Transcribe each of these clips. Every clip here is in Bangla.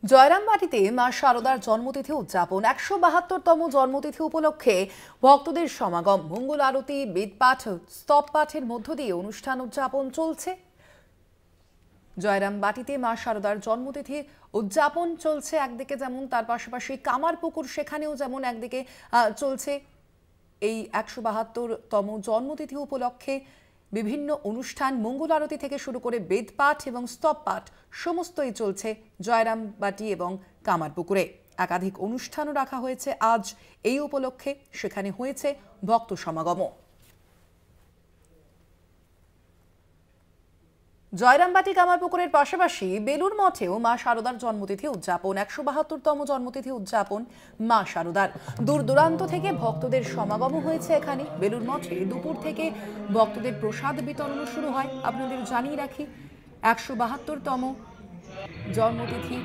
জয়রামবাটিতে মা শারদার জন্মতিথি উদযাপন ১৭২তম জন্মতিথি উপলক্ষে ভক্তদের সমাগম, মঙ্গল আরতি, বেদপাঠ, স্তব পাঠের মধ্য দিয়ে অনুষ্ঠান উদযাপন চলছে। জয়রামবাটিতে মা শারদার জন্মতিথি উদযাপন চলছে একদিকে, যেমন তার পাশাপাশি কামারপুকুর সেখানেও যেমন একদিকে চলছে এই ১৭২তম জন্মতিথি উপলক্ষে বিভিন্ন অনুষ্ঠান, মঙ্গল আরতি থেকে শুরু করে বেদপাঠ এবং স্তব পাঠ সমস্তই চলছে জয়রামবাটি এবং কামারপুকুরে। একাধিক অনুষ্ঠানও রাখা হয়েছে আজ এই উপলক্ষে, সেখানে হয়েছে ভক্ত সমাগমও। জয়রামবাটি কামারপুকুরের পাশাপাশি বেলুর মঠেও মা শারদার জন্মতিথি উদযাপন, ১৭২তম জন্মতিথি উদযাপন মা শারদার। দূর দূরান্ত থেকে ভক্তদের সমাগম হয়েছে এখানে। বেলুর মঠে দুপুর থেকে ভক্তদের প্রসাদ বিতরণ শুরু হয়। আপনাদের জানিয়ে রাখি, ১৭২তম জন্মতিথি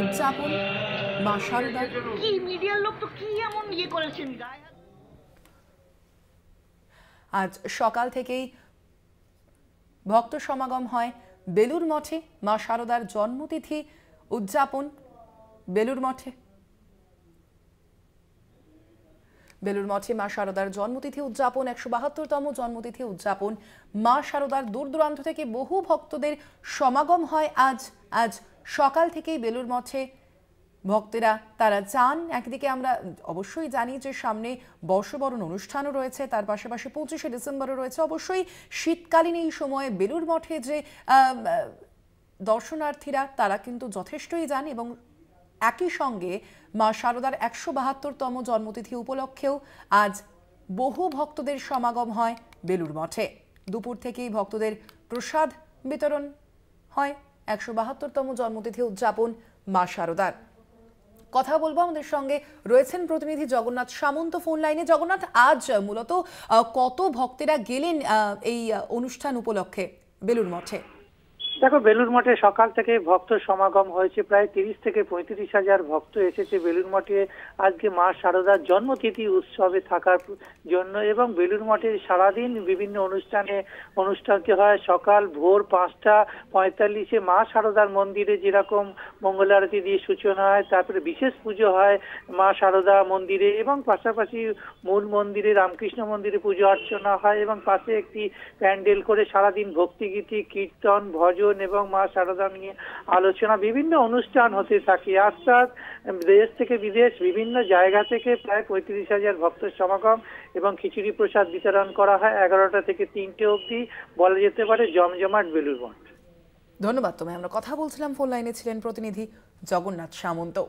উদযাপন মা শারদার। কি মিডিয়ার লোক তো কি এমন করেছেন, আজ সকাল থেকেই ভক্ত সমাগম হয় বেলুর মঠে। মা শারদার জন্মতিথি উদযাপন বেলুর মঠে মা শারদার জন্মতিথি উদযাপন, ১৭২তম জন্মতিথি উদযাপন মা শারদার। দূর দূরান্ত থেকে বহু ভক্তদের সমাগম হয় আজ সকাল থেকেই বেলুর মঠে ভক্তেরা তারা চান। একদিকে আমরা অবশ্যই জানি যে সামনে বর্ষবরণ অনুষ্ঠানও রয়েছে, তার পাশাপাশি ২৫শে ডিসেম্বরও রয়েছে। অবশ্যই শীতকালীন এই সময়ে বেলুর মঠে যে দর্শনার্থীরা তারা কিন্তু যথেষ্টই যান, এবং একই সঙ্গে মা শারদার ১৭২তম জন্মতিথি উপলক্ষেও আজ বহু ভক্তদের সমাগম হয় বেলুর মঠে। দুপুর থেকেই ভক্তদের প্রসাদ বিতরণ হয় ১৭২তম জন্মতিথি উদযাপন মা শারদার। কথা বলবো, আমাদের সঙ্গে রয়েছেন প্রতিনিধি জগন্নাথ সামন্ত ফোন লাইনে। জগন্নাথ, আজ মূলত কত ভক্তেরা গেলেন এই অনুষ্ঠান উপলক্ষে বেলুর মঠে? দেখো, বেলুর মঠে সকাল থেকে ভক্ত সমাগম হয়েছে। প্রায় ৩০ থেকে ৩৫ হাজার ভক্ত এসেছে বেলুর মঠে আজকে মা শারদার জন্মতিথি উৎসবে থাকার জন্য। এবং বেলুর মঠে সারাদিন বিভিন্ন অনুষ্ঠানটি হয়। সকাল ভোর ৫টা ৪৫ মা শারদার মন্দিরে যেরকম মঙ্গল আরতি দিয়ে সূচনা হয়, তারপরে বিশেষ পুজো হয় মা শারদা মন্দিরে, এবং পাশাপাশি মূল মন্দিরে রামকৃষ্ণ মন্দিরে পুজো অর্চনা হয়, এবং পাশে একটি প্যান্ডেল করে সারাদিন ভক্তিগীতি, কীর্তন, ভজন এবং মা শারদা নিয়ে আলোচনা, বিভিন্ন অনুষ্ঠান হতে থাকে। আজ দেশ থেকে বিদেশ বিভিন্ন জায়গা থেকে প্রায় ৩৫ হাজার ভক্তের সমাগম এবং খিচুড়ি প্রসাদ বিতরণ করা হয় ১১টা থেকে ৩টে অবধি। বলা যেতে পারে জমজমাট বেলুর মঠ। ধন্যবাদ তোমায়। আমরা কথা বলছিলাম, ফোন লাইনে ছিলেন প্রতিনিধি জগন্নাথ সামন্ত।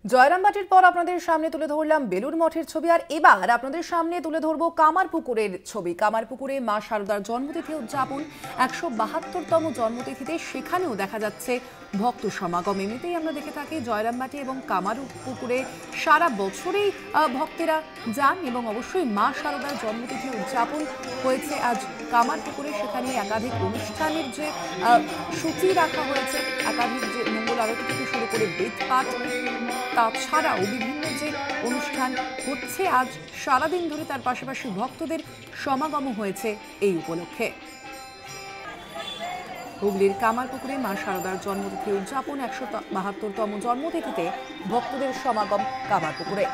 জয়রামবাটির পর আপনাদের সামনে তুলে ধরলাম বেলুর মঠের ছবি, আর এবার আপনাদের সামনে তুলে ধরবো কামারপুকুরের ছবি। কামারপুকুরে মা শারদার জন্মতিথি উদযাপন, ১৭২তম জন্মতিথিতে সেখানেও দেখা যাচ্ছে ভক্ত সমাগম। এমনিতেই আমরা দেখে থাকি জয়রামবাটি এবং কামারপুকুরে সারা বছরেই ভক্তেরা যান, এবং অবশ্যই মা শারদার জন্মতিথি উদযাপন হয়েছে আজ কামারপুকুরে। সেখানে একাধিক অনুষ্ঠানের যে সূচি রাখা হয়েছে, একাধিক যে মঙ্গল আরতি থেকে শুরু করে বেদপাঠ, তাছাড়াও বিভিন্ন যে অনুষ্ঠান হচ্ছে আজ সারাদিন ধরে, তার পাশাপাশি ভক্তদের সমাগম হয়েছে এই উপলক্ষে। হুগলির কামারপুকুরে মা শারদার জন্মতিথি উদযাপন, ১৭২তম জন্মতিথিতে ভক্তদের সমাগম কামারপুকুরে।